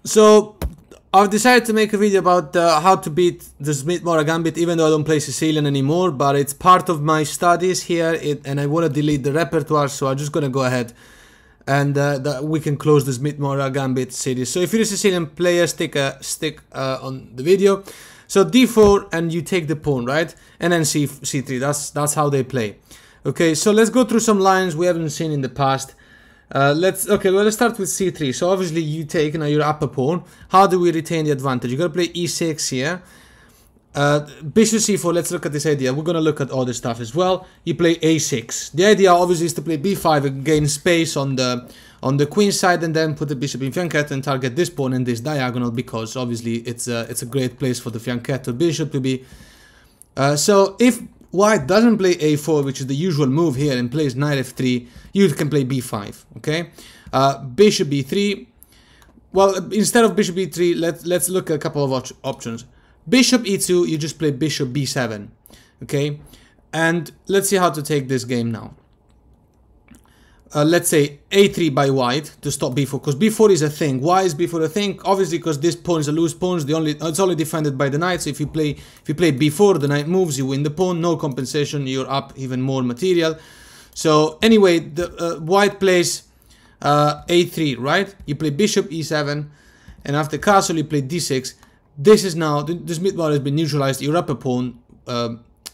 So I've decided to make a video about how to beat the Smith-Morra Gambit, even though I don't play Sicilian anymore, but it's part of my studies here, and I want to delete the repertoire, so I'm just going to go ahead and we can close the Smith-Morra Gambit series. So if you're a Sicilian player, stick on the video. So d4 and you take the pawn, right? And then c3, that's how they play. Okay, so let's go through some lines we haven't seen in the past. Let's start with c3. So obviously you take now your upper pawn. How do we retain the advantage? You gotta play e6 here. Bishop c4. Let's look at this idea. We're gonna look at other stuff as well. You play a6. The idea obviously is to play b5 and gain space on the queen side, and then put the bishop in fianchetto and target this pawn and this diagonal, because obviously it's a great place for the fianchetto bishop to be. So if white doesn't play a4, which is the usual move here, and plays knight f3, you can play b5, okay? Bishop b3. Well, instead of bishop b3, let's look at a couple of options. Bishop e2, you just play bishop b7, okay? And let's see how to take this game now. Let's say a3 by white to stop b4, because b4 is a thing. Why is b4 a thing? Obviously because this pawn is a loose pawn. It's only defended by the knight. So if you play b4, the knight moves, you win the pawn. No compensation. You're up even more material. So anyway, the white plays a3, right? You play bishop e7, and after castle you play d6. This is now the Smith-Morra has been neutralized. Your upper pawn.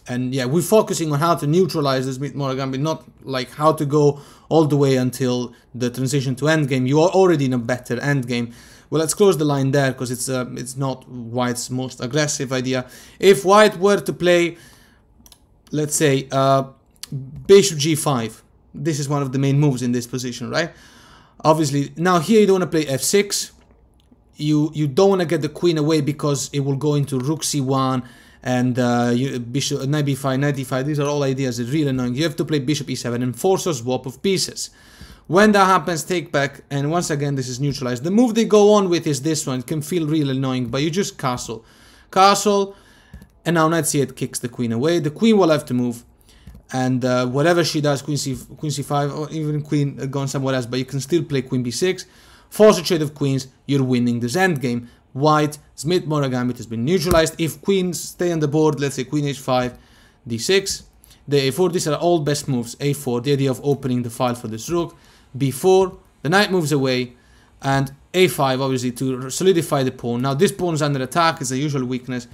And yeah, we're focusing on how to neutralize the Smith-Morra Gambit, not like how to go all the way until the transition to endgame. You are already in a better endgame. Well, let's close the line there, because it's not white's most aggressive idea. If white were to play, let's say, bishop g5, this is one of the main moves in this position, right? Obviously, now here you don't want to play f6. You don't want to get the queen away, because it will go into rook c1. And bishop, knight b5, knight d5, these are all ideas that are really annoying. You have to play bishop e7 and force a swap of pieces. When that happens, take back, and once again this is neutralized. The move they go on with is this one. It can feel really annoying, but you just castle. Castle, and now knight c8 kicks the queen away. The queen will have to move, and whatever she does, queen c5, or even queen going somewhere else, but you can still play queen b6. Force a trade of queens, you're winning this endgame. White, Smith-Morra Gambit has been neutralized. If queens stay on the board, let's say queen h5, d6, the a4, these are all best moves. a4, the idea of opening the file for this rook. b4, the knight moves away, and a5, obviously, to solidify the pawn. Now this pawn is under attack, it's a usual weakness.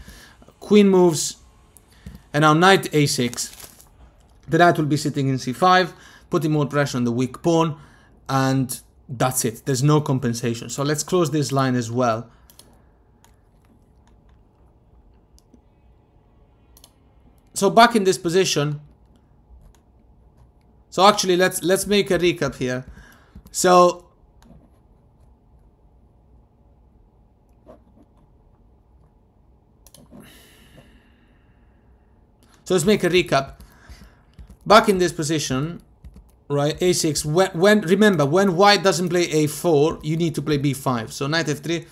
Queen moves, and now knight a6. The knight will be sitting in c5, putting more pressure on the weak pawn, and that's it. There's no compensation. So let's close this line as well. So back in this position, so actually let's make a recap here. So let's make a recap. Back in this position, right, a6, remember, when white doesn't play a4, you need to play b5, so knight f3.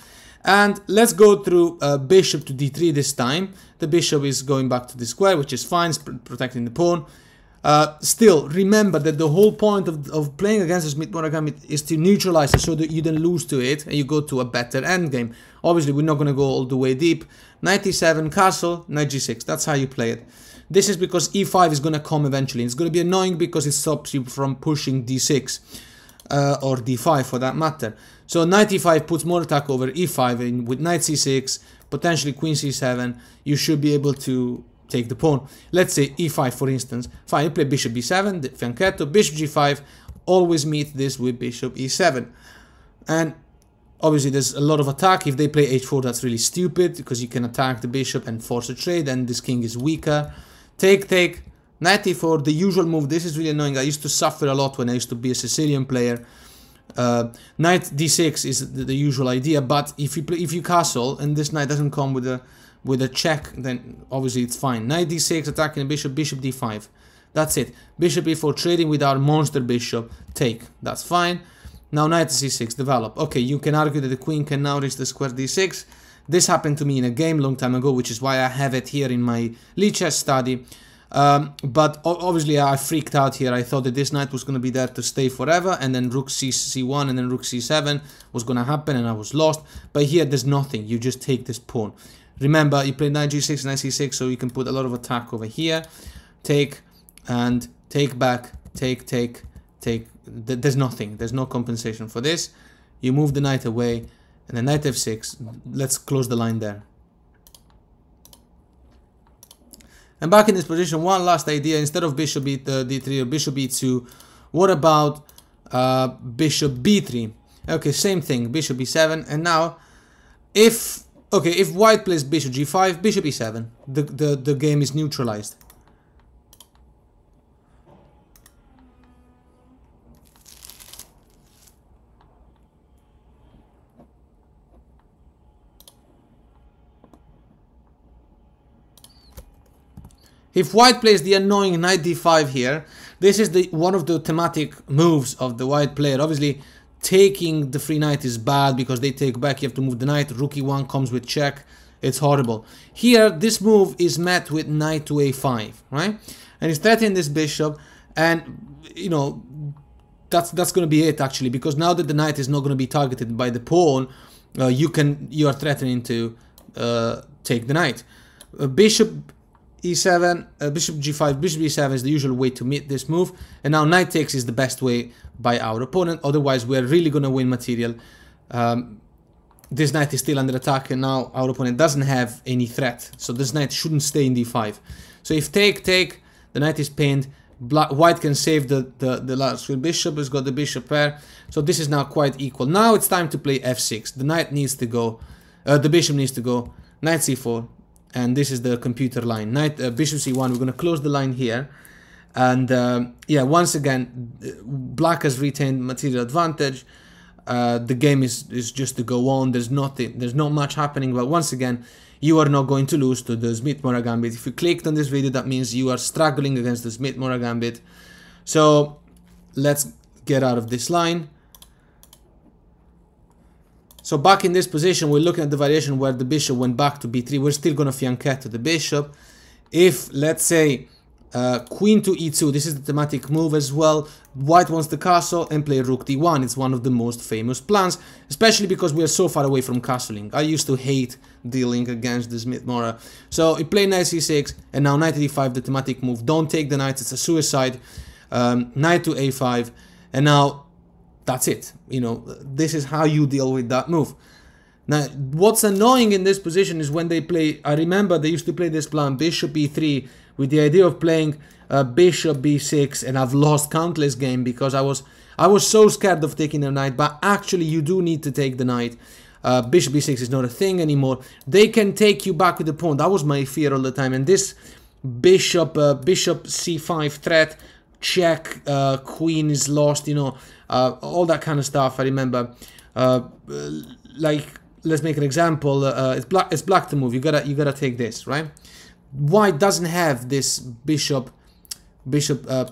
And let's go through bishop to d3 this time. The bishop is going back to the square, which is fine, protecting the pawn. Still, remember that the whole point of playing against the Smith-Morra Gambit is to neutralize it, so that you don't lose to it and you go to a better endgame. Obviously, we're not going to go all the way deep. Knight e7, castle, knight g6. That's how you play it. This is because e5 is going to come eventually. It's going to be annoying because it stops you from pushing d6 or d5 for that matter. So knight e5 puts more attack over e5, and with knight c6, potentially queen c7, you should be able to take the pawn. Let's say e5, for instance. Fine, you play bishop b7, the fianchetto, bishop g5, always meet this with bishop e7. And obviously there's a lot of attack. If they play h4, that's really stupid, because you can attack the bishop and force a trade, and this king is weaker. Take, knight e4, the usual move. This is really annoying. I used to suffer a lot when I used to be a Sicilian player. Knight d6 is the usual idea, but if you castle and this knight doesn't come with a check, then obviously it's fine. Knight d6, attacking the bishop, bishop d5. That's it. Bishop e4, trading with our monster bishop. Take. That's fine. Now knight c6, develop. Okay, you can argue that the queen can now reach the square d6. This happened to me in a game long time ago, which is why I have it here in my Lichess study. But obviously I freaked out here. I thought that this knight was going to be there to stay forever, and then rook c1 and then rook c7 was going to happen, and I was lost. But here there's nothing. You just take this pawn. Remember, you play knight g6, knight c6, so you can put a lot of attack over here. Take and take back, take. There's nothing. There's no compensation for this. You move the knight away, and then knight f6. Let's close the line there. And back in this position, one last idea. Instead of bishop d3 or bishop e2, what about bishop b3? Okay, same thing, bishop e7. And now, if white plays bishop g5, bishop e7, the game is neutralized. If white plays the annoying knight d5 here, this is one of the thematic moves of the white player. Obviously, taking the free knight is bad because they take back, you have to move the knight, rook e1 comes with check, it's horrible. Here, this move is met with knight to a5, right? And he's threatening this bishop, and, you know, that's going to be it actually, because now that the knight is not going to be targeted by the pawn, you are threatening to take the knight. Bishop e7, bishop g5, bishop e7 is the usual way to meet this move, and now knight takes is the best way by our opponent. Otherwise, we're really going to win material. This knight is still under attack, and now our opponent doesn't have any threat, so this knight shouldn't stay in d5. So if take, the knight is pinned. White can save the last bishop. Has got the bishop pair, so this is now quite equal. Now it's time to play f6. The knight needs to go, the bishop needs to go, knight c4. And this is the computer line. Knight, bishop c1. We're going to close the line here, and yeah, once again, black has retained material advantage. The game is just to go on. There's not much happening, but once again, you are not going to lose to the Smith-Morra Gambit. If you clicked on this video, that means you are struggling against the Smith-Morra Gambit. So let's get out of this line. So back in this position, we're looking at the variation where the bishop went back to b3. We're still going to fianchetto the bishop. If, let's say, queen to e2, this is the thematic move as well. White wants the castle and play rook d1. It's one of the most famous plans, especially because we are so far away from castling. I used to hate dealing against the Smith-Morra. So he played knight c6, and now knight d5, the thematic move. Don't take the knight, it's a suicide. Knight to a5, and now that's it. You know, this is how you deal with that move. Now, what's annoying in this position is when they play, I remember they used to play this plan, bishop e3, with the idea of playing bishop b6, and I've lost countless games because I was so scared of taking the knight, but actually you do need to take the knight. Bishop b6 is not a thing anymore. They can take you back with the pawn. That was my fear all the time, and this bishop c5 threat, check, queen is lost, you know, all that kind of stuff. I remember, like, let's make an example. It's black to move. You gotta take this, right? White doesn't have this bishop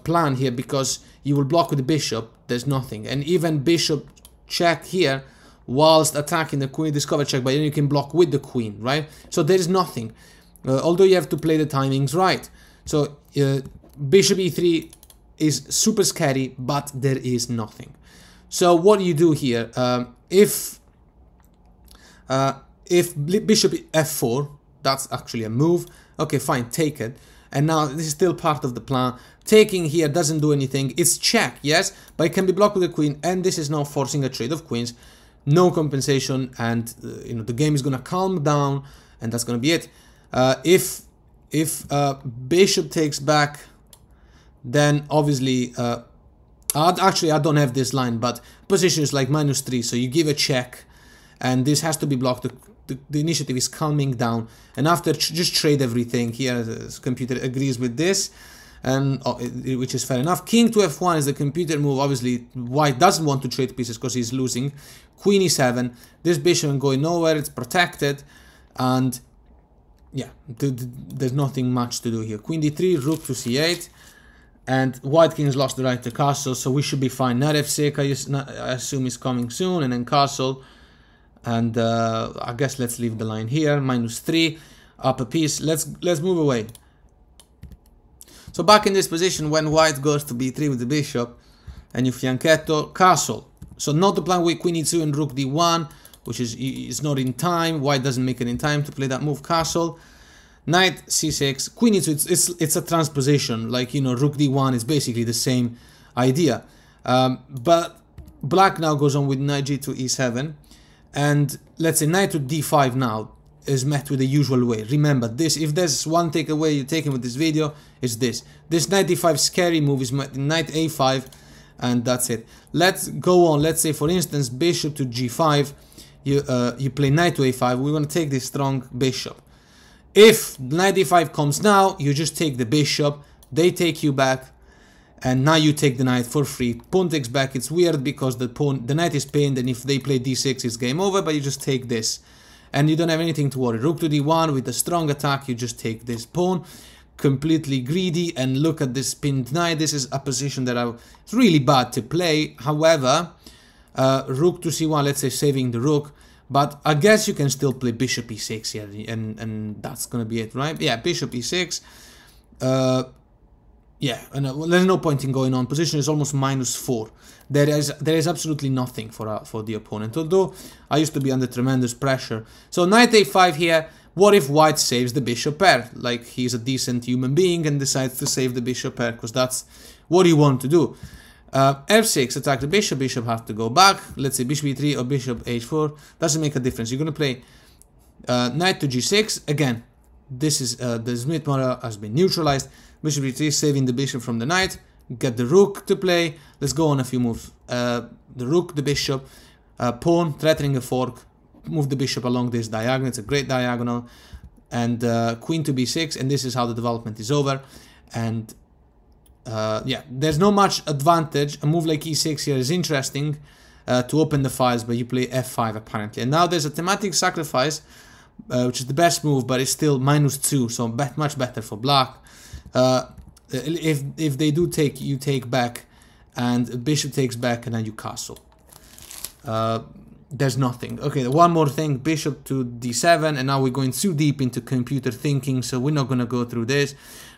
plan here because you will block with the bishop. There's nothing, and even bishop check here whilst attacking the queen, discover check, but then you can block with the queen, right? So there is nothing. Although you have to play the timings right. So bishop e3 is super scary, but there is nothing. So what do you do here? If bishop f4, that's actually a move. Okay, fine, take it. And now this is still part of the plan. Taking here doesn't do anything. It's check, yes, but it can be blocked with the queen, and this is now forcing a trade of queens. No compensation, and you know, the game is gonna calm down, and that's gonna be it. If bishop takes back, then obviously, actually I don't have this line, but position is like -3, so you give a check, and this has to be blocked. The initiative is calming down, and after just trade everything. Here the computer agrees with this, and which is fair enough. King to f1 is the computer move. Obviously white doesn't want to trade pieces because he's losing. Queen e7, this bishop ain't going nowhere, it's protected, and yeah, there's nothing much to do here. Queen d3, rook to c8, and white king's lost the right to castle, so we should be fine. Knight f6 I assume is coming soon, and then castle. And I guess let's leave the line here. -3, up a piece. Let's move away. So back in this position, when white goes to b3 with the bishop, and you fianchetto, castle. So not the plan with queen e2 and rook d1, which is not in time. White doesn't make it in time to play that move, castle. Knight c6, queen e2, it's a transposition, like, you know, rook d1 is basically the same idea. But black now goes on with knight g2 e7, and let's say knight to d5 now is met with the usual way. Remember this, if there's one takeaway you're taking with this video, is this. This knight d5 scary move is met with knight a5, and that's it. Let's go on. Let's say, for instance, bishop to g5, you play knight to a5. We're going to take this strong bishop. If knight d5 comes now, you just take the bishop, they take you back, and now you take the knight for free. Pawn takes back. It's weird because the knight is pinned, and if they play d6, it's game over, but you just take this. And you don't have anything to worry. Rook to d1 with a strong attack, you just take this pawn. Completely greedy, and look at this pinned knight. This is a position that it's really bad to play. However, rook to c1, let's say saving the rook, but I guess you can still play bishop e6 here, and that's gonna be it, right? Yeah, bishop e6. Yeah, and there's no point in going on. Position is almost -4. There is absolutely nothing for the opponent. Although I used to be under tremendous pressure. So knight a5 here. What if white saves the bishop pair? Like, he's a decent human being and decides to save the bishop pair, because that's what you want to do. F6, attack the bishop. Bishop has to go back. Let's say bishop e3 or bishop h4. Doesn't make a difference. You're going to play knight to g6. Again, this is the Smith model has been neutralized. Bishop e3, saving the bishop from the knight. Get the rook to play. Let's go on a few moves. The rook, the bishop, pawn, threatening a fork. Move the bishop along this diagonal. It's a great diagonal. And queen to b6, and this is how the development is over. And yeah, there's no much advantage. A move like e6 here is interesting to open the files, but you play f5 apparently. And now there's a thematic sacrifice, which is the best move, but it's still -2, so much better for black. If they do take, you take back, and bishop takes back, and then you castle. There's nothing. Okay, one more thing, bishop to d7, and now we're going too deep into computer thinking, so we're not going to go through this.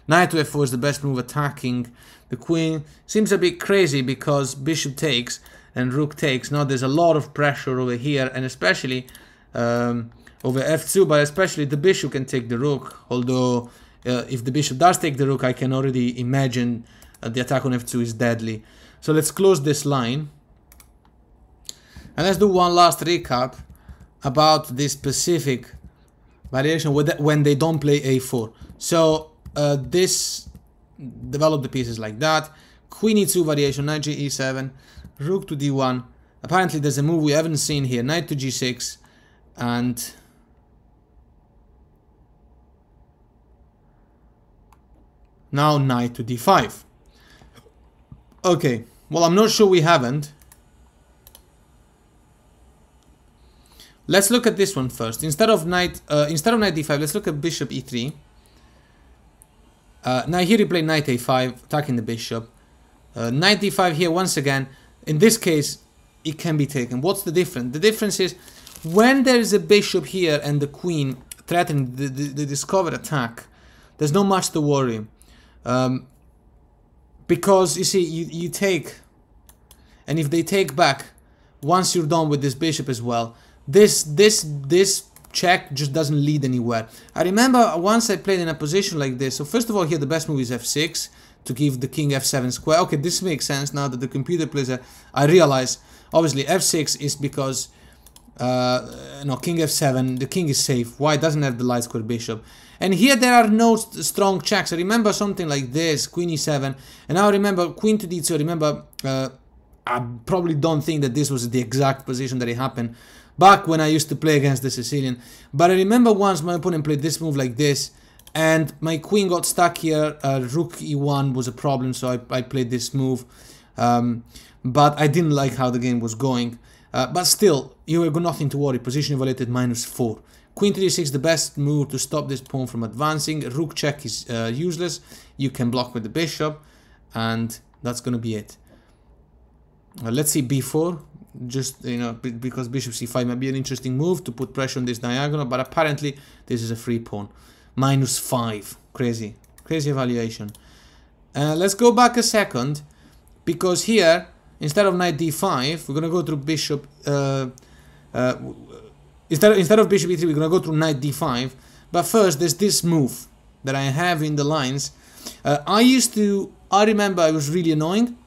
Knight to f4 is the best move, attacking the queen. Seems a bit crazy because bishop takes and rook takes. Now there's a lot of pressure over here, and especially over f2, but especially the bishop can take the rook, although if the bishop does take the rook, I can already imagine the attack on f2 is deadly. So let's close this line. And let's do one last recap about this specific variation when they don't play a4. So this develop the pieces like that. Queen e2 variation, knight g e7, rook to d1. Apparently there's a move we haven't seen here, knight to g6, and now knight to d5. Okay, well, I'm not sure we haven't. Let's look at this one first. Instead of knight d5, let's look at bishop e3. Now here you play knight a5, attacking the bishop. Knight d5 here, once again, in this case, it can be taken. What's the difference? The difference is, when there is a bishop here and the queen threatening the discovered attack, there's not much to worry. Because, you see, you take, and if they take back, once you're done with this bishop as well, this check just doesn't lead anywhere. I remember once I played in a position like this. So first of all, here the best move is f6 to give the king f7 square. Okay, this makes sense now that the computer plays it. I realize, obviously, f6 is because no, king f7, the king is safe. White doesn't have the light square bishop. And here there are no strong checks. I remember something like this, queen e7, and now I remember queen to d2. I remember, I probably don't think that this was the exact position that it happened back when I used to play against the Sicilian. But I remember once my opponent played this move like this, and my queen got stuck here. Rook e1 was a problem, so I played this move. But I didn't like how the game was going. But still, you have got nothing to worry. Position evaluated -4. Queen to d6, the best move to stop this pawn from advancing. Rook check is useless. You can block with the bishop, and that's going to be it. Let's see b4. Just, you know, because bishop c5 might be an interesting move to put pressure on this diagonal, but apparently this is a free pawn. -5. Crazy evaluation. Let's go back a second, because here, instead of knight d5, we're gonna go through bishop. Instead of bishop e3, we're gonna go through knight d5. But first, there's this move that I have in the lines. I remember it was really annoying,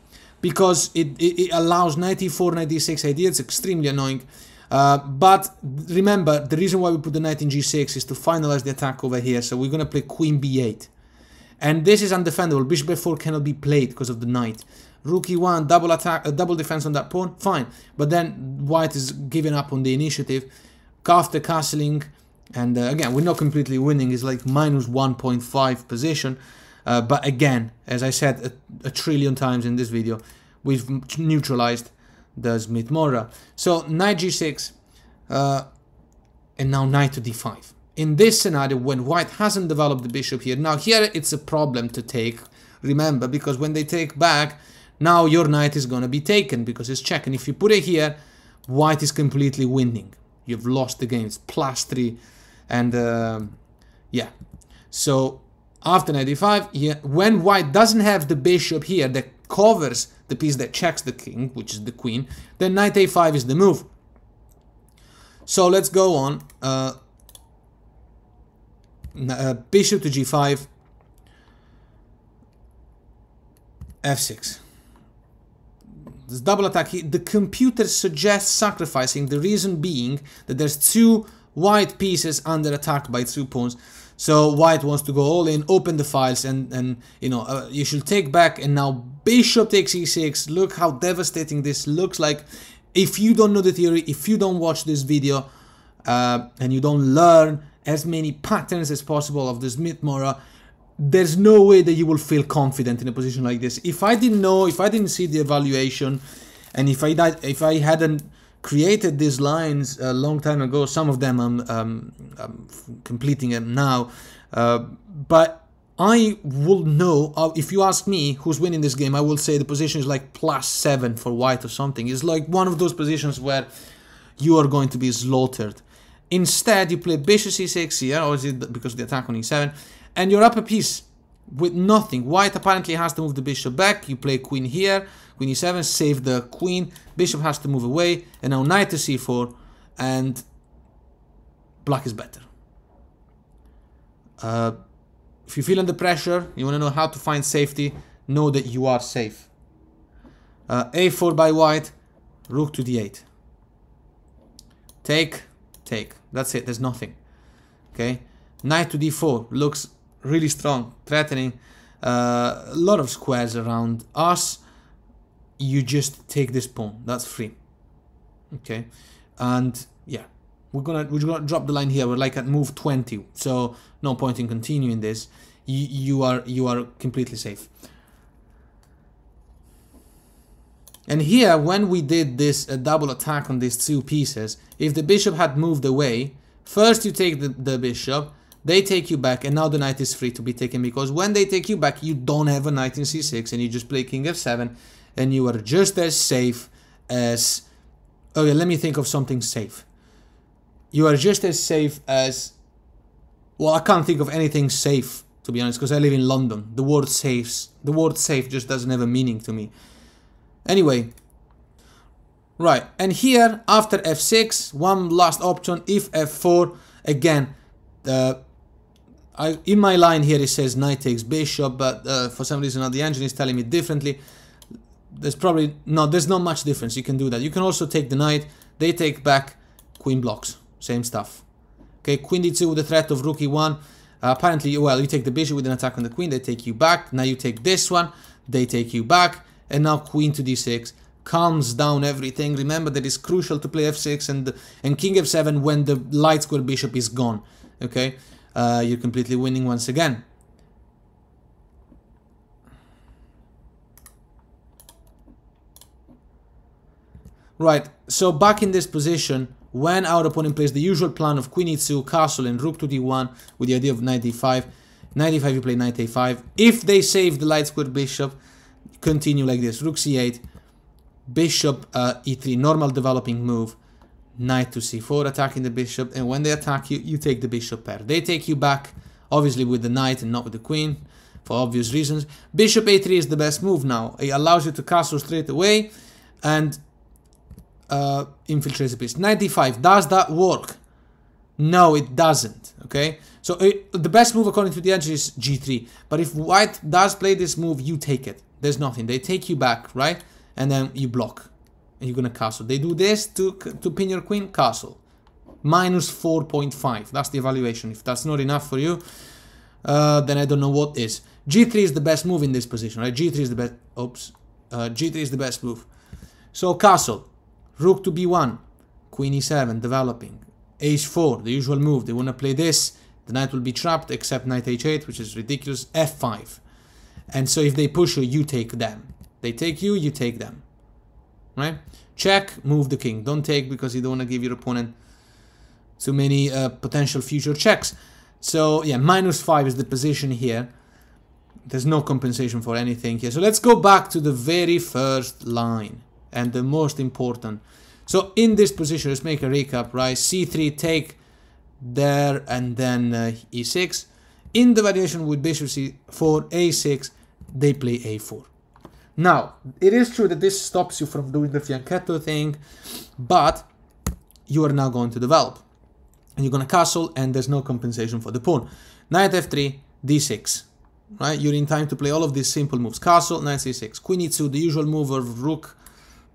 because it allows knight e4, knight d6 idea. It's extremely annoying. But remember, the reason why we put the knight in g6 is to finalize the attack over here. So we're gonna play queen b8. And this is undefendable. Bishop f4 cannot be played because of the knight. Rook e1, double attack, double defense on that pawn, fine. But then white is giving up on the initiative. After castling, and again, we're not completely winning. It's like minus 1.5 position. But again, as I said a trillion times in this video, we've neutralized the Smith-Morra. So knight g6, and now knight to d5. In this scenario, when white hasn't developed the bishop here, now here it's a problem to take, remember, because when they take back, now your knight is going to be taken because it's check. And if you put it here, white is completely winning. You've lost the game. It's +3. And yeah. So after knight d5, yeah, when white doesn't have the bishop here that covers the piece that checks the king, which is the queen, then knight a5 is the move. So let's go on. Bishop to g5, f6. This double attack, the computer suggests sacrificing, the reason being that there's two white pieces under attack by two pawns. So white wants to go all in, open the files, and you know, you should take back. And now bishop takes e6. Look how devastating this looks like. If you don't know the theory, if you don't watch this video, and you don't learn as many patterns as possible of the Smith-Morra, there's no way that you will feel confident in a position like this. If I didn't know, if I didn't see the evaluation, and if I hadn't created these lines a long time ago, some of them I'm completing them now, but I will know, if you ask me who's winning this game, I will say the position is like +7 for white or something. It's like one of those positions where you are going to be slaughtered. Instead, you play bishop c6 here, or is it because of the attack on e7, and you're up a piece with nothing. White apparently has to move the bishop back. You play queen here, queen e7, save the queen. Bishop has to move away, and now knight to c4, and black is better. If you feel under pressure, you want to know how to find safety, know that you are safe. a4 by white, rook to d8. Take. That's it, there's nothing. Okay, knight to d4 looks really strong, threatening. A lot of squares around us. You just take this pawn, that's free. Okay, and yeah, we're gonna drop the line here. We're like at move 20, so no point in continuing this. You are completely safe. And here, when we did this double attack on these two pieces, if the bishop had moved away, first you take the bishop, they take you back, and now the knight is free to be taken, because when they take you back, you don't have a knight in c6, and you just play king f7, and you are just as safe as... Okay, let me think of something safe. You are just as safe as... Well, I can't think of anything safe, to be honest, because I live in London. The word safe just doesn't have a meaning to me. Anyway, right, and here after f6, one last option. If f4, again, in my line here it says knight takes bishop, but for some reason the engine is telling me differently. There's not much difference. You can do that. You can also take the knight. They take back, queen blocks, same stuff. Okay, queen d2 with the threat of rook e1. Apparently, well, you take the bishop with an attack on the queen. They take you back. Now you take this one. They take you back. And now queen to d6 calms down everything. Remember that it's crucial to play f6 and king f7 when the light square bishop is gone. Okay, you're completely winning once again. Right, so back in this position, when our opponent plays the usual plan of queen e2, castle, and rook to d1 with the idea of knight d5. Knight d5, you play knight a5. If they save the light square bishop, continue like this. Rook c8, bishop e3, normal developing move. Knight to c4, attacking the bishop, and when they attack you, you take the bishop pair. They take you back, obviously with the knight and not with the queen, for obvious reasons. Bishop a3 is the best move now. It allows you to castle straight away and infiltrate the piece. Knight d5, does that work? No, it doesn't, okay? So the best move according to the edge is g3, but if white does play this move, you take it. There's nothing. They take you back, right? And then you block, and you're gonna castle. They do this to pin your queen, castle. Minus 4.5, that's the evaluation. If that's not enough for you, then I don't know what is. g3 is the best move in this position, right? g3 is the best, g3 is the best move. So castle, rook to b1, queen e7, developing. h4, the usual move. They want to play this, the knight will be trapped, except knight h8, which is ridiculous. f5, and so if they push you, you take them. They take you, you take them, right? Check, move the king. Don't take, because you don't want to give your opponent too many potential future checks. So yeah, -5 is the position here. There's no compensation for anything here. So let's go back to the very first line, and the most important. So in this position, let's make a recap, right? c3, take there, and then e6. In the variation with bishop c4, a6, they play a4. Now, it is true that this stops you from doing the fianchetto thing, but you are now going to develop. And you're going to castle, and there's no compensation for the pawn. Knight f3, d6. Right? You're in time to play all of these simple moves. Castle, knight c6. Queen e2, the usual move of rook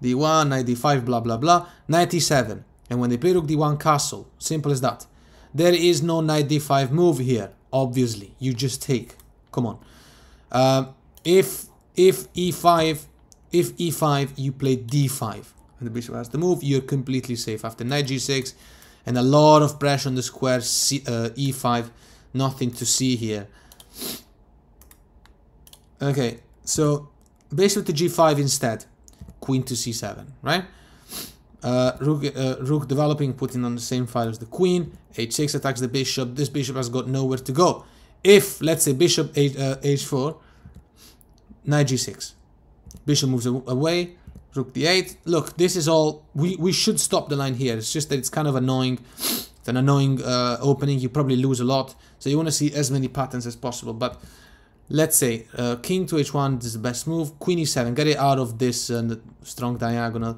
d1, knight d5, blah, blah, blah. Knight e7. And when they play rook d1, castle. Simple as that. There is no knight d5 move here, obviously. You just take. Come on. If e5, you play d5, and the bishop has the move, you're completely safe. After knight g6, and a lot of pressure on the square, e5, nothing to see here. Okay, so bishop to g5 instead, queen to c7, right? Rook developing, putting on the same file as the queen. h6 attacks the bishop. This bishop has got nowhere to go. If, let's say, bishop h4, knight g6, bishop moves away, rook d8. Look, this is all, we should stop the line here. It's just that it's kind of annoying. It's an annoying opening. You probably lose a lot, so you want to see as many patterns as possible. But let's say king to h1 is the best move. Queen e7, get it out of this strong diagonal.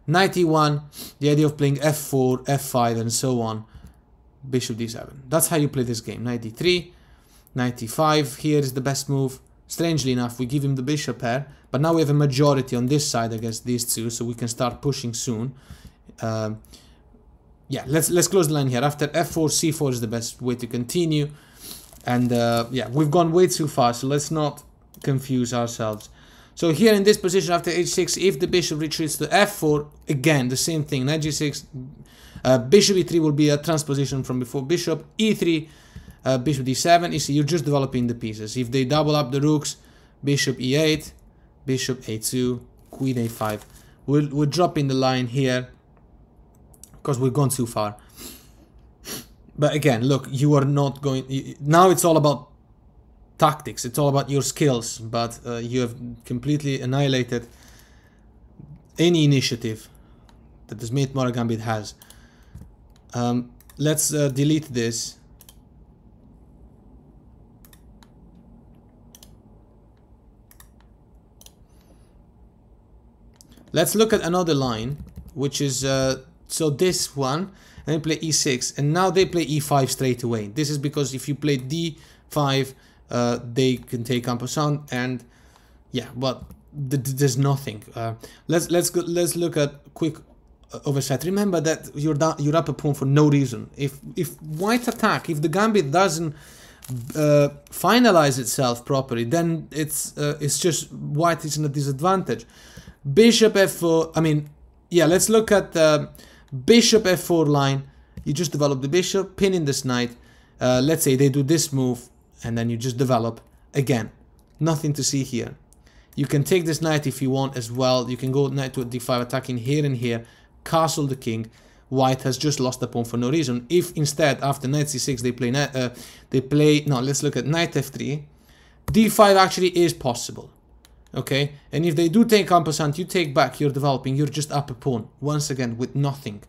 Knight e1, the idea of playing f4, f5, and so on. Bishop d7. That's how you play this game. Knight d3, knight e5. Here is the best move. Strangely enough, we give him the bishop pair, but now we have a majority on this side against these two, so we can start pushing soon. Yeah, let's close the line here. After f4, c4 is the best way to continue. And yeah, we've gone way too far, so let's not confuse ourselves. So here in this position, after h6, if the bishop retreats to f4, again, the same thing. Knight g6, bishop e3 will be a transposition from before. Bishop e3, bishop d7. You see, you're just developing the pieces. If they double up the rooks, bishop e8, bishop a2, queen a5. We're dropping the line here because we've gone too far. But again, look, you are not going... Now it's all about tactics. It's all about your skills. But you have completely annihilated any initiative that the Smith-Morra Gambit has. Let's delete this. Let's look at another line, which is... so this one... and they play e6, and now they play e5 straight away. This is because if you play d5, they can take en passant, and yeah, but there's nothing. Let's look at quick oversight. Remember that you're up a pawn for no reason. If white attack, if the gambit doesn't finalize itself properly, then it's just white is in a disadvantage. Bishop f4. I mean, yeah. Let's look at. Bishop f4 line, you just develop the bishop, pinning this knight. Let's say they do this move, and then you just develop. Again, nothing to see here. You can take this knight if you want as well. You can go knight to d5, attacking here and here, castle the king. White has just lost the pawn for no reason. If instead, after knight c6, they play, no, let's look at knight f3. d5 actually is possible. Okay, and if they do take en passant, you take back, you're developing, you're just up a pawn, once again, with nothing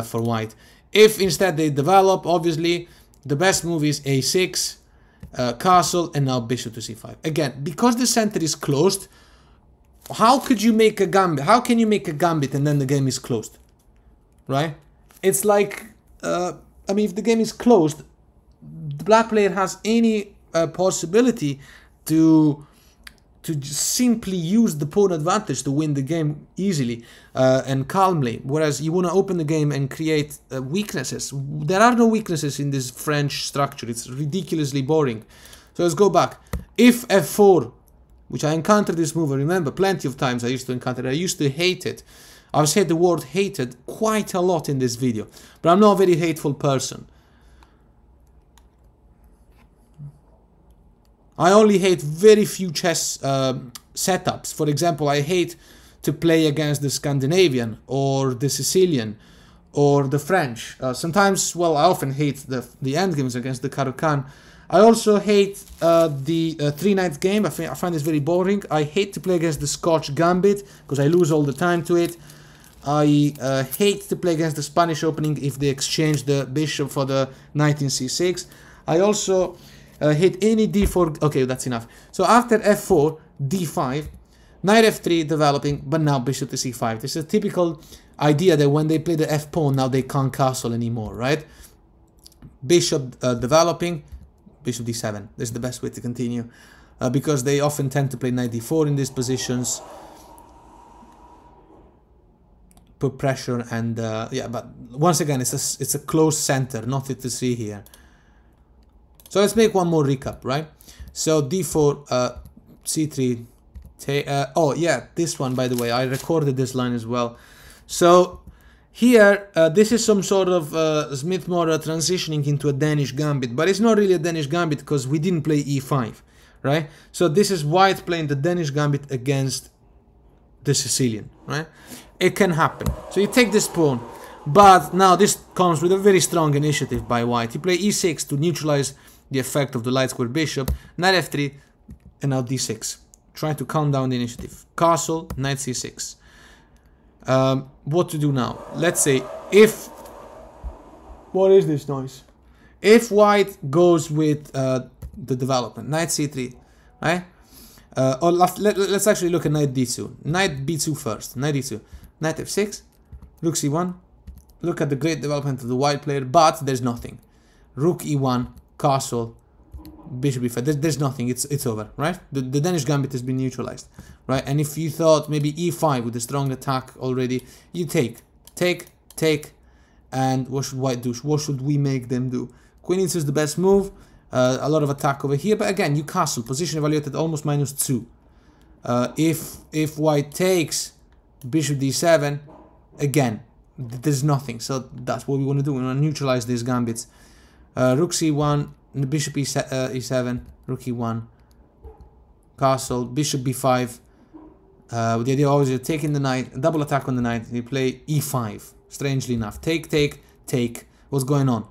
for white. If instead they develop, obviously, the best move is a6, castle, and now bishop to c5. Again, because the center is closed, how could you make a gambit? How can you make a gambit and then the game is closed? Right? It's like, I mean, if the game is closed, the black player has any possibility to just simply use the pawn advantage to win the game easily and calmly. Whereas you want to open the game and create weaknesses. There are no weaknesses in this French structure. It's ridiculously boring. So let's go back. If f4, which I encountered this move, I remember plenty of times I used to encounter it. I used to hate it. I've said the word hated quite a lot in this video. But I'm not a very hateful person. I only hate very few chess setups. For example, I hate to play against the Scandinavian or the Sicilian or the French. Sometimes, well, I often hate the endgames against the Caro-Kann. I also hate the three-knight game. I find this very boring. I hate to play against the Scotch Gambit because I lose all the time to it. I hate to play against the Spanish opening if they exchange the bishop for the knight in c6. I also hit any d4. Okay, that's enough. So after f4, d5, knight f3 developing, but now bishop to c5. This is a typical idea that when they play the f pawn, now they can't castle anymore, right? Bishop developing, bishop d7. This is the best way to continue because they often tend to play knight d4 in these positions. Put pressure and yeah, but once again, it's a close center, nothing to see here. So let's make one more recap, right? So d4, c3. Oh yeah, this one, by the way, I recorded this line as well. So here, this is some sort of Smith-Morra transitioning into a Danish gambit, but it's not really a Danish gambit because we didn't play e5, right? So this is white playing the Danish gambit against the Sicilian, right? It can happen. So you take this pawn, but now this comes with a very strong initiative by white. You play e6 to neutralize the effect of the light square bishop, knight f3, and now d6. Try to calm down the initiative. Castle, knight c6. What to do now? Let's say if... What is this noise? If white goes with the development, knight c3, right? Or let's actually look at knight d2. Knight b2 first. Knight d2. Knight f6. Rook c1. Look at the great development of the white player, but there's nothing. Rook e1. Castle. Bishop e5. There's nothing. It's over, right? The Danish gambit has been neutralized, right? And if you thought maybe e5 with a strong attack already, you take, and what should white do? What should we make them do? Queen e2 is the best move. A lot of attack over here, but again, you castle. Position evaluated almost -2. If white takes bishop d7, again, there's nothing. So that's what we want to do. We want to neutralize these gambits. Rook c1, bishop e7, rook e1, castle, bishop b5. The idea always is taking the knight, double attack on the knight. You play e5. Strangely enough, take. What's going on?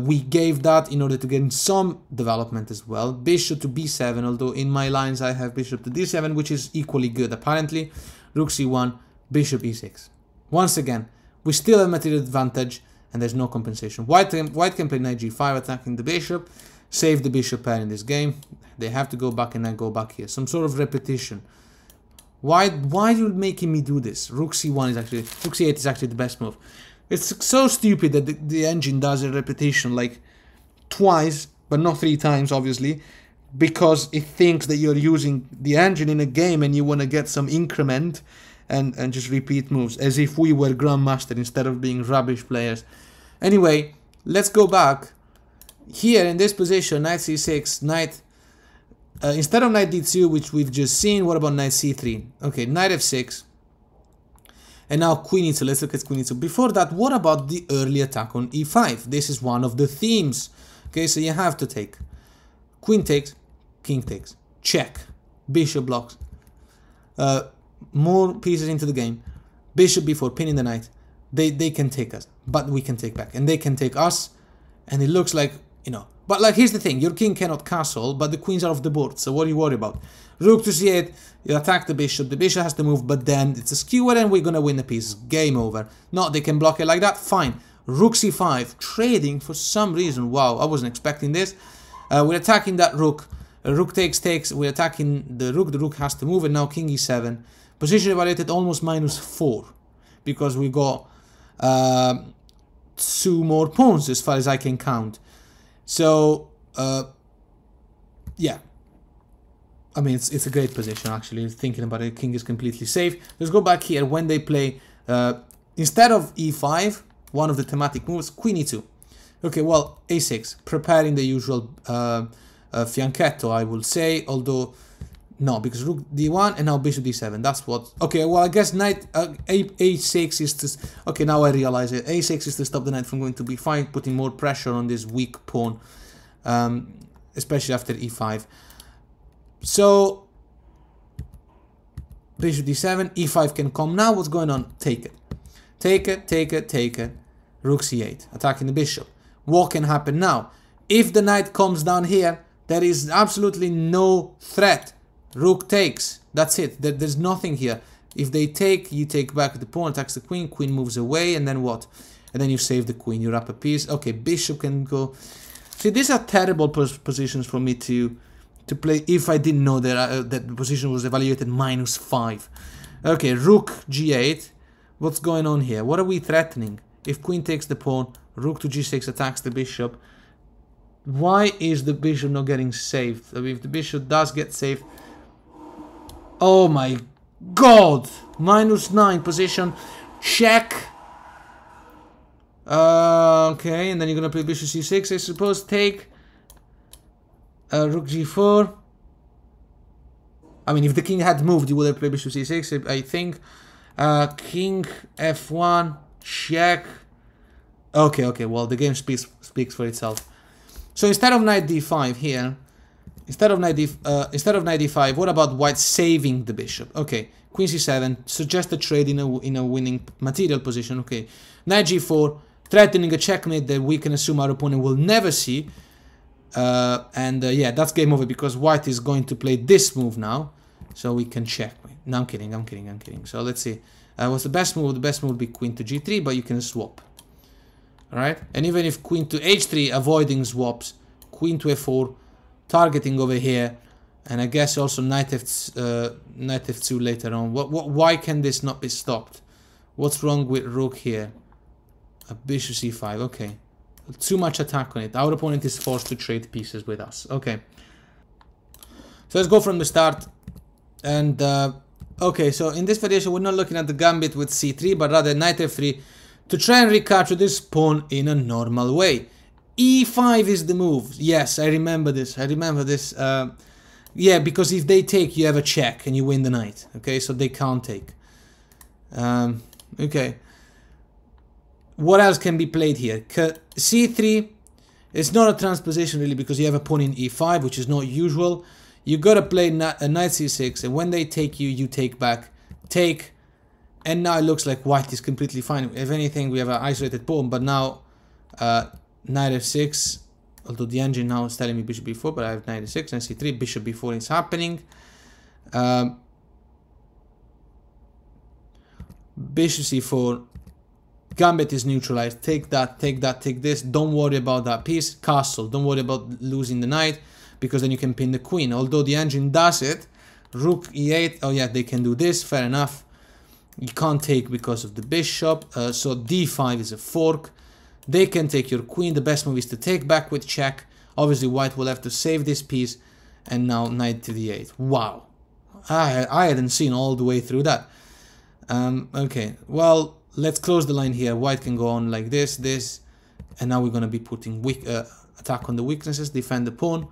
We gave that in order to get some development as well. Bishop to b7, although in my lines I have bishop to d7, which is equally good apparently. Rook c1, bishop e6. Once again, we still have material advantage and there's no compensation. White can play knight g5 attacking the bishop, save the bishop pair in this game. They have to go back and then go back here. Some sort of repetition. Why are you making me do this? Rook c1 is actually, rook c8 is actually the best move. It's so stupid that the engine does a repetition like twice, but not 3 times, obviously, because it thinks that you're using the engine in a game and you want to get some increment and just repeat moves, as if we were Grandmaster instead of being rubbish players. Anyway, let's go back. Here in this position, knight c6, knight... instead of knight d2, which we've just seen, what about knight c3? Okay, knight f6. And now queen e2, let's look at queen e2. Before that, what about the early attack on e5? This is one of the themes. Okay, so you have to take. Queen takes, king takes. Check. Bishop blocks. More pieces into the game. Bishop b4, pinning the knight. They can take us, but we can take back. And they can take us, and it looks like, you know. But like, here's the thing. Your king cannot castle, but the queens are off the board. So what do you worry about? Rook to c8, you attack the bishop has to move, but then it's a skewer and we're gonna win the piece. Game over. No, they can block it like that, fine. Rook c5, trading for some reason. Wow, I wasn't expecting this. We're attacking that rook. Rook takes. We're attacking the rook. The rook has to move, and now king e7. Position evaluated almost -4 because we got 2 more pawns as far as I can count. So yeah, I mean it's a great position actually. Thinking about it, king is completely safe. Let's go back here when they play instead of e5, one of the thematic moves, queen e2. Okay, well, a6, preparing the usual fianchetto, I will say, although no, because rook d1 and now bishop d7. That's what. Okay, well, I guess knight a6 is to. Okay, now I realize it. A6 is to stop the knight from going to b5, putting more pressure on this weak pawn, especially after e5. So bishop d7, e5 can come now. What's going on? Take it, take it, take it, take it. Rook c8, attacking the bishop. What can happen now? If the knight comes down here, there is absolutely no threat. Rook takes. That's it. There's nothing here. If they take, you take back the pawn, attacks the queen. Queen moves away, and then what? And then you save the queen. You wrap a piece. Okay, bishop can go. See, these are terrible positions for me to play if I didn't know that that the position was evaluated -5. Okay, rook g8. What's going on here? What are we threatening? If queen takes the pawn, rook to g6 attacks the bishop. Why is the bishop not getting saved? I mean, if the bishop does get saved... Oh my god! -9 position. Check. Okay, and then you're gonna play bishop c6, I suppose. Take. Rook g4. I mean, if the king had moved, you would have played bishop c6, I think. King f1. Check. Okay, well, the game speaks for itself. So instead of knight d5 here, instead of knight d5, what about white saving the bishop? Okay, queen c7, suggest a trade in a winning material position. Okay, knight g4, threatening a checkmate that we can assume our opponent will never see. Yeah, that's game over because white is going to play this move now, so we can check. No, I'm kidding. So let's see. What's the best move? The best move would be queen to g3, but you can swap. Alright, and even if queen to h3, avoiding swaps, queen to f4, targeting over here, and I guess also knight f2 later on. Why can this not be stopped? What's wrong with rook here? Bishop c5, okay. Too much attack on it. Our opponent is forced to trade pieces with us. Okay. So let's go from the start. And, okay, so in this variation, we're not looking at the gambit with c3, but rather knight f3, to try and recapture this pawn in a normal way. e5 is the move. Yes, I remember this. Yeah, because if they take, you have a check and you win the knight. Okay, so they can't take. Okay. What else can be played here? c3 is not a transposition really because you have a pawn in e5, which is not usual. You gotta play a knight c6, and when they take you, you take back. Take. And now it looks like white is completely fine. If anything, we have an isolated pawn, but now knight f6, although the engine now is telling me bishop b4, but I have knight f6 and c3, bishop b4 is happening. Bishop c4, gambit is neutralized. Take that, take that, take this. Don't worry about that piece. Castle, don't worry about losing the knight, because then you can pin the queen. Although the engine does it. Rook e8, oh yeah, they can do this, fair enough. You can't take because of the bishop, so d5 is a fork. They can take your queen. The best move is to take back with check. Obviously, white will have to save this piece, and now knight to d8. Wow, I hadn't seen all the way through that. Okay, well, let's close the line here. White can go on like this, and now we're gonna be putting attack on the weaknesses, defend the pawn,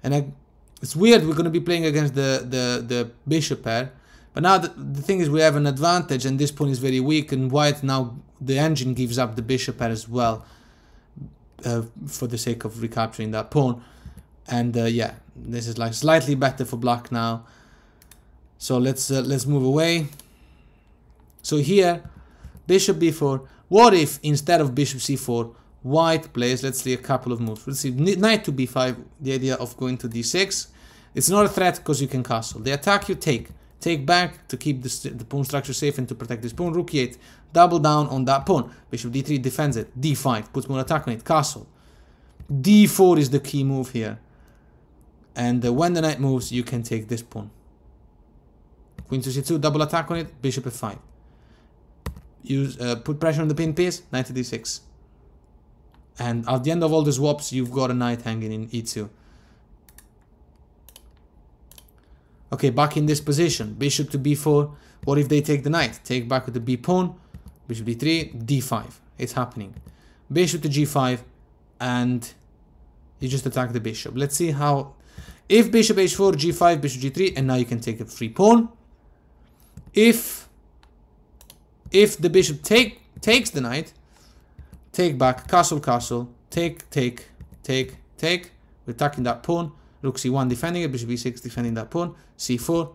and it's weird. We're gonna be playing against the bishop pair. But now the thing is we have an advantage and this pawn is very weak, and white now, the engine gives up the bishop pair as well for the sake of recapturing that pawn. And yeah, this is like slightly better for black now. So let's move away. So here, bishop b4. What if instead of bishop c4, white plays, let's see a couple of moves. Let's see, knight to b5, the idea of going to d6. It's not a threat because you can castle. They attack you, take. Take back to keep the pawn structure safe and to protect this pawn. Rook e8, double down on that pawn. Bishop d3 defends it. d5 puts more attack on it. Castle. d4 is the key move here. And when the knight moves, you can take this pawn. Queen to c2, double attack on it, bishop f5. Use put pressure on the pin piece, knight to d6. And at the end of all the swaps, you've got a knight hanging in e2. Okay, back in this position, bishop to b4. What if they take the knight? Take back with the b pawn, bishop d3, d5. It's happening. Bishop to g5, and you just attack the bishop. Let's see how... If bishop h4, g5, bishop g3, and now you can take a free pawn. If the bishop takes the knight, take back, castle, castle, take. We're attacking that pawn. Rook c1 defending it, bishop e6 defending that pawn, c4.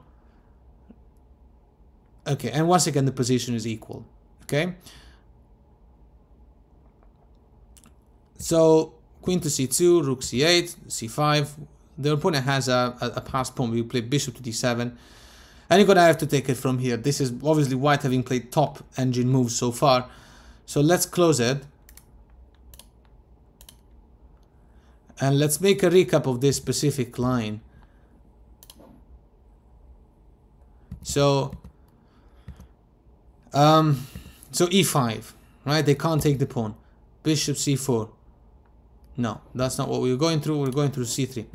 Okay, and once again the position is equal. Okay. So queen to c2, rook c8, c5. The opponent has a passed pawn. We play bishop to d7. And you're gonna have to take it from here. This is obviously white having played top engine moves so far. So let's close it. And let's make a recap of this specific line. So e5, right? They can't take the pawn. Bishop c4. No, that's not what we were going through. We're going through c3.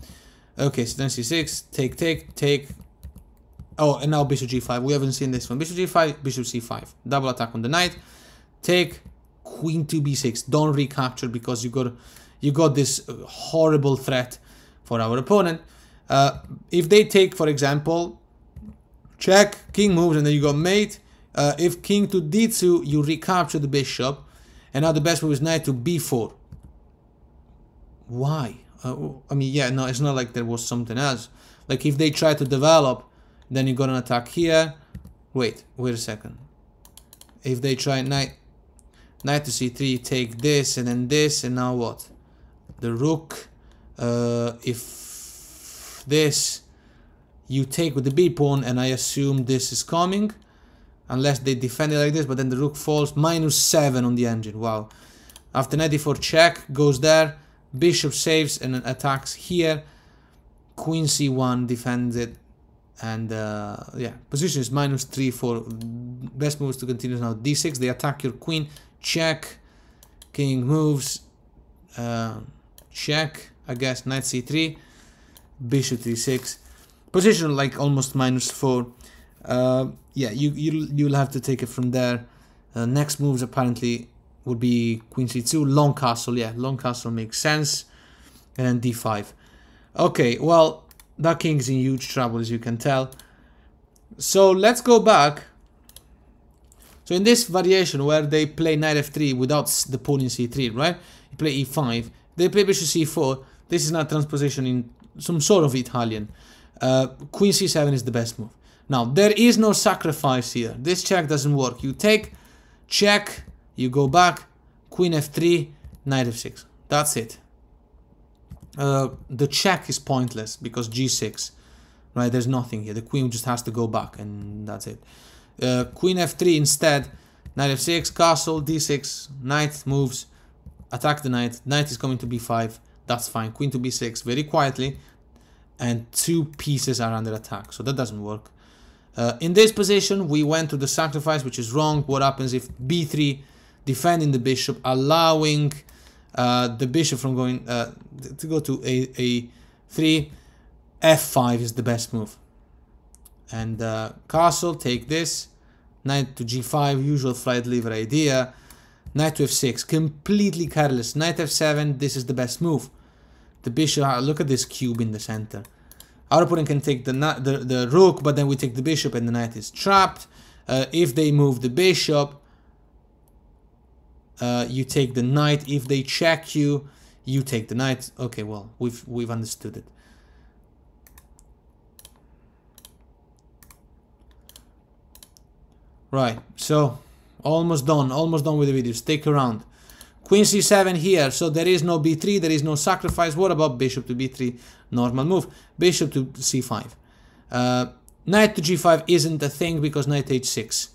Okay, so then c6, take. Oh, and now bishop g5. We haven't seen this one. Bishop g5, bishop c5. Double attack on the knight. Take, queen to b6. Don't recapture because you got this horrible threat for our opponent. If they take, for example, check, king moves, and then you got mate. If king to d2, you recapture the bishop. And now the best move is knight to b4. Why? I mean, yeah, no, it's not like there was something else. Like if they try to develop, then you got an attack here. Wait a second. If they try knight to c3, take this and then this, and now what? The rook. If this, you take with the b pawn, and I assume this is coming, unless they defend it like this. But then the rook falls. -7 on the engine. Wow. After knight d4 check, goes there. Bishop saves and attacks here. Queen c1 defends it. And yeah, position is -3 for best moves to continue now. d6, they attack your queen. Check. King moves. Check. I guess knight c3. Bishop d6. Position like almost -4. Yeah, you'll have to take it from there. Next moves apparently would be queen c2, long castle. Yeah, long castle makes sense. And then d5. Okay, well, that king's in huge trouble, as you can tell. So let's go back. So in this variation where they play knight f3 without the pawn in c3, right? You play e5. They play bishop c4. This is not transposition in some sort of Italian. Queen c7 is the best move. Now, there is no sacrifice here. This check doesn't work. You take, check, you go back, queen f3, knight f6. That's it. The check is pointless because g6, right? There's nothing here. The queen just has to go back and that's it. Queen f3 instead, knight f6, castle, d6, knight moves, attack the knight. Knight is coming to b5. That's fine. Queen to b6 very quietly, and two pieces are under attack, so that doesn't work. In this position, we went to the sacrifice, which is wrong. What happens if b3, defending the bishop, allowing the bishop from going to go to a3, f5 is the best move. And castle, take this, knight to g5, usual flight lever idea. Knight to f6, completely careless. Knight f7, this is the best move. The bishop, look at this cube in the center. Our opponent can take the rook, but then we take the bishop and the knight is trapped. If they move the bishop, you take the knight. If they check you, you take the knight. Okay, well, we've understood it. Right, so almost done with the video. Stick around. Queen c7 here, so there is no b3, there is no sacrifice. What about bishop to b3? Normal move. Bishop to c5. Knight to g5 isn't a thing because knight h6.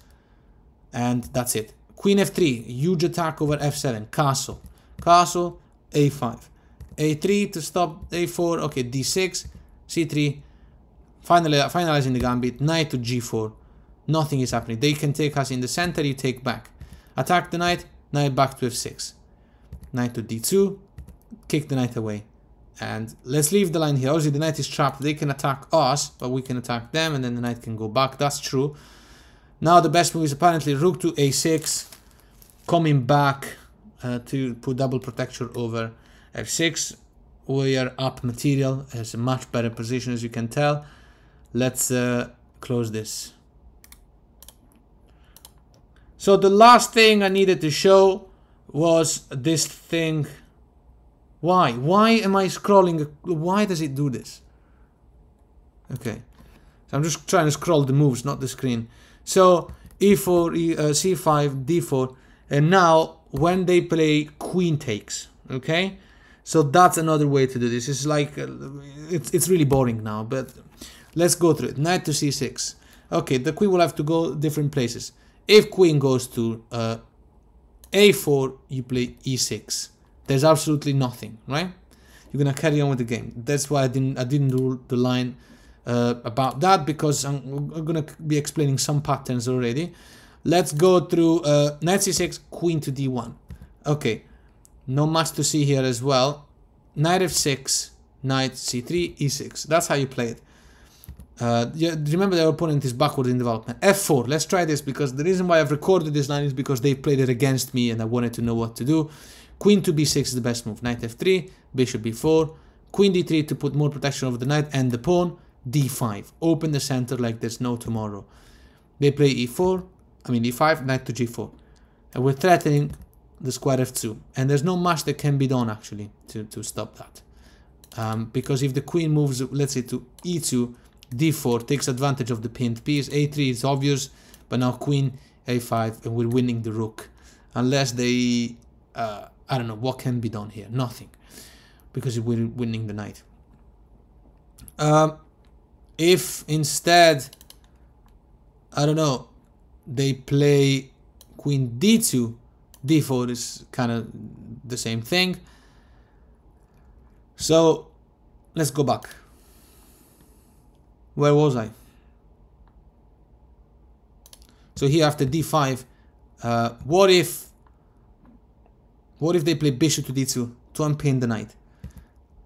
And that's it. Queen f3, huge attack over f7. Castle. Castle, a5. a3 to stop a4. Okay, d6, c3, finalizing the gambit, knight to g4. Nothing is happening. They can take us in the center, you take back. Attack the knight, knight back to f6. Knight to d2, kick the knight away. And let's leave the line here. Obviously the knight is trapped, they can attack us, but we can attack them, and then the knight can go back. That's true. Now the best move is apparently rook to a6, coming back to put double protection over f6. We are up material, it's a much better position as you can tell. Let's close this. So the last thing I needed to show was this thing. Why am I scrolling? Why does it do this? Okay, so I'm just trying to scroll the moves, not the screen. So e4, c5, d4, and now when they play queen takes, okay? So that's another way to do this. It's like, it's really boring now, but let's go through it. Knight to c6. Okay, the queen will have to go different places. If queen goes to a4, you play e6. There's absolutely nothing, right? You're gonna carry on with the game. That's why I didn't do the line about that, because I'm gonna be explaining some patterns already. Let's go through knight c6, queen to d1. Okay, not much to see here as well. Knight f6, knight c3, e6. That's how you play it. Remember their opponent is backward in development. f4, let's try this, because the reason why I've recorded this line is because they played it against me and I wanted to know what to do. Queen to b6 is the best move. Knight f3, bishop b4, queen d3 to put more protection over the knight and the pawn, d5. Open the center like there's no tomorrow. They play e5, knight to g4. And we're threatening the square f2. And there's not much that can be done actually to stop that. Because if the queen moves, let's say, to e2, d4 takes advantage of the pinned piece. a3 is obvious, but now queen a5 and we're winning the rook. Unless they... I don't know what can be done here. Nothing, because we're winning the knight. If instead, I don't know, they play queen d2, d4 is kind of the same thing. So let's go back. Where was I? So here after d5, what if they play bishop to d2 to unpin the knight?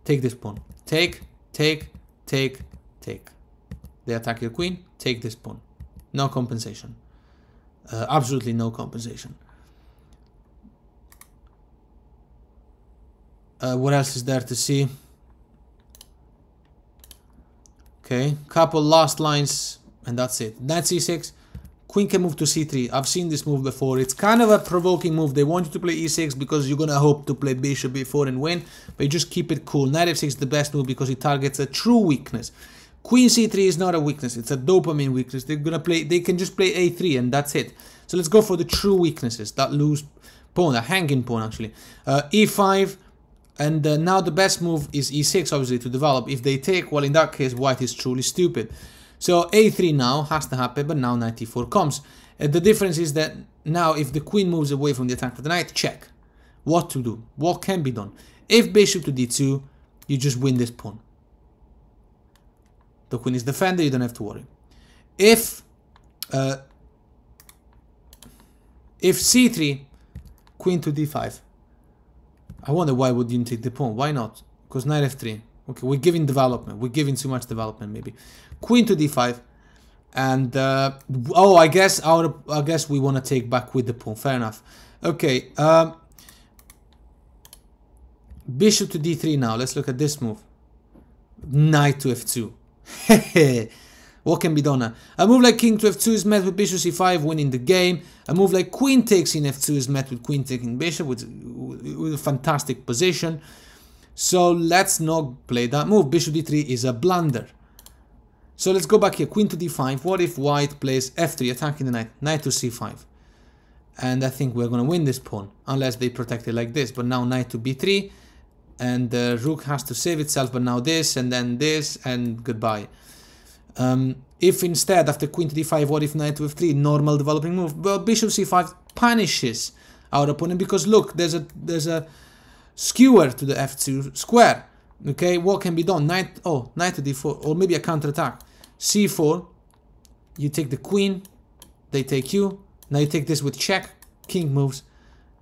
Take this pawn. Take. They attack your queen. Take this pawn. No compensation. Absolutely no compensation. What else is there to see? Okay, couple last lines and that's it. Knight c6. Queen can move to c3. I've seen this move before. It's kind of a provoking move. They want you to play e6 because you're gonna hope to play bishop b4 and win, but you just keep it cool. Knight f6 is the best move because it targets a true weakness. Queen c3 is not a weakness, it's a dopamine weakness. They can just play a3 and that's it. So let's go for the true weaknesses. That loose pawn, a hanging pawn actually. e5, and now the best move is e6 obviously to develop. If they take, well in that case white is truly stupid. So a3 now has to happen, but now knight e4 comes. The difference is that now if the queen moves away from the attack of the knight, check. What to do? What can be done? If bishop to d2, you just win this pawn. The queen is defended, you don't have to worry. If c3, queen to d5. I wonder why would you take the pawn? Why not? Because knight f3. Okay, we're giving development. We're giving too much development, maybe. Queen to d5, and oh, I guess we want to take back with the pawn. Fair enough. Okay, bishop to d3 now. Let's look at this move. Knight to f2. What can be done now? A move like king to f2 is met with bishop c5, winning the game. A move like queen takes in f2 is met with queen taking bishop, with a fantastic position. So let's not play that move. Bishop d3 is a blunder. So let's go back here. Queen to d5. What if white plays f3, attacking the knight? Knight to c5. And I think we're going to win this pawn, unless they protect it like this. But now knight to b3. And the rook has to save itself. But now this, and then this, and goodbye. If instead, after queen to d5, what if knight to f3? Normal developing move. Well, bishop c5 punishes our opponent. Because look, there's a skewer to the f2 square. Okay, what can be done? Knight to d4, or maybe a counter-attack. c4, you take the queen, they take you, now you take this with check, king moves,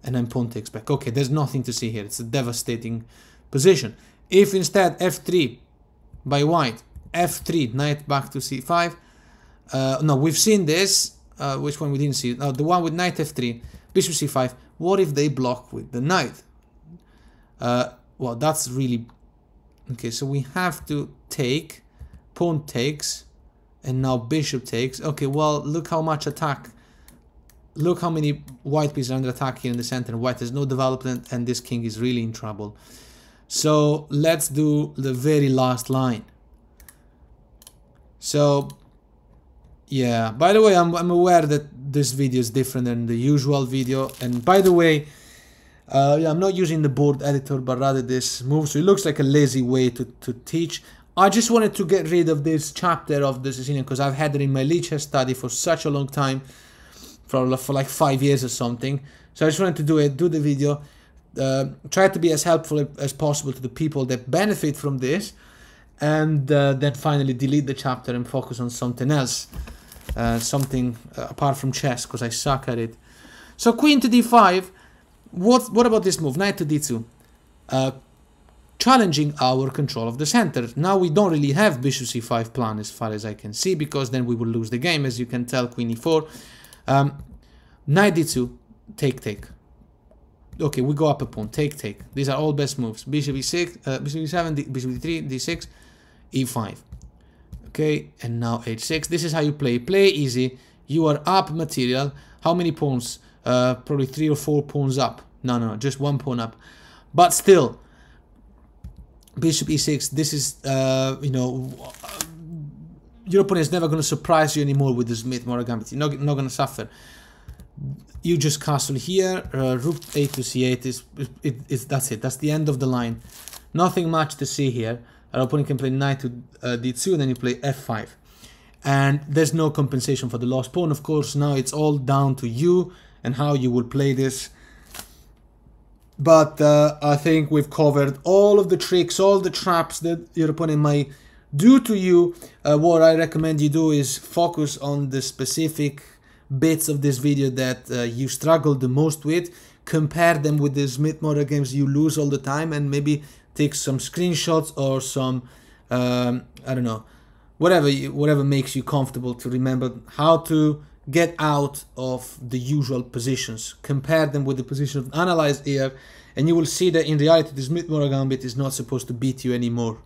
and then pawn takes back. Okay, there's nothing to see here, it's a devastating position. If instead f3 by white, f3, knight back to c5, no, we've seen this, which one we didn't see? The one with knight f3, bishop c5, what if they block with the knight? Well, that's really... Okay, so we have to take, pawn takes, and now bishop takes. Okay, well, look how much attack. Look how many white pieces are under attack here in the center. White has no development, and this king is really in trouble. So let's do the very last line. So, yeah. By the way, I'm aware that this video is different than the usual video. And by the way, yeah, I'm not using the board editor, but rather this move. So it looks like a lazy way to teach. I just wanted to get rid of this chapter of the Sicilian because I've had it in my Lichess study for such a long time, for like 5 years or something. So I just wanted to do the video, try to be as helpful as possible to the people that benefit from this, and then finally delete the chapter and focus on something else, something apart from chess, because I suck at it. So queen to d5. What about this move? Knight to d2. Challenging our control of the center. Now we don't really have bishop c5 plan as far as I can see, because then we will lose the game, as you can tell. Queen e4. Knight d2. Take. Okay, we go up a pawn. Take. These are all best moves. Bishop e6, bishop e7, bishop e3, d6, e5. Okay, and now h6. This is how you play. Play easy. You are up material. How many pawns? Probably 3 or 4 pawns up. No, just 1 pawn up. But still, bishop e6. This is, you know, your opponent is never going to surprise you anymore with the Smith-Morra Gambit. You're not going to suffer. You just castle here. Rook a to c8 that's it. That's the end of the line. Nothing much to see here. Our opponent can play knight to d2, and then you play f5. And there's no compensation for the lost pawn. Of course, now it's all down to you and how you will play this. But I think we've covered all of the tricks, all the traps that your opponent might do to you. What I recommend you do is focus on the specific bits of this video that you struggle the most with. Compare them with the Smith-Morra games you lose all the time, and maybe take some screenshots or some, I don't know, whatever makes you comfortable to remember how to get out of the usual positions. Compare them with the position analyzed here, and you will see that in reality the Smith-Morra Gambit is not supposed to beat you anymore.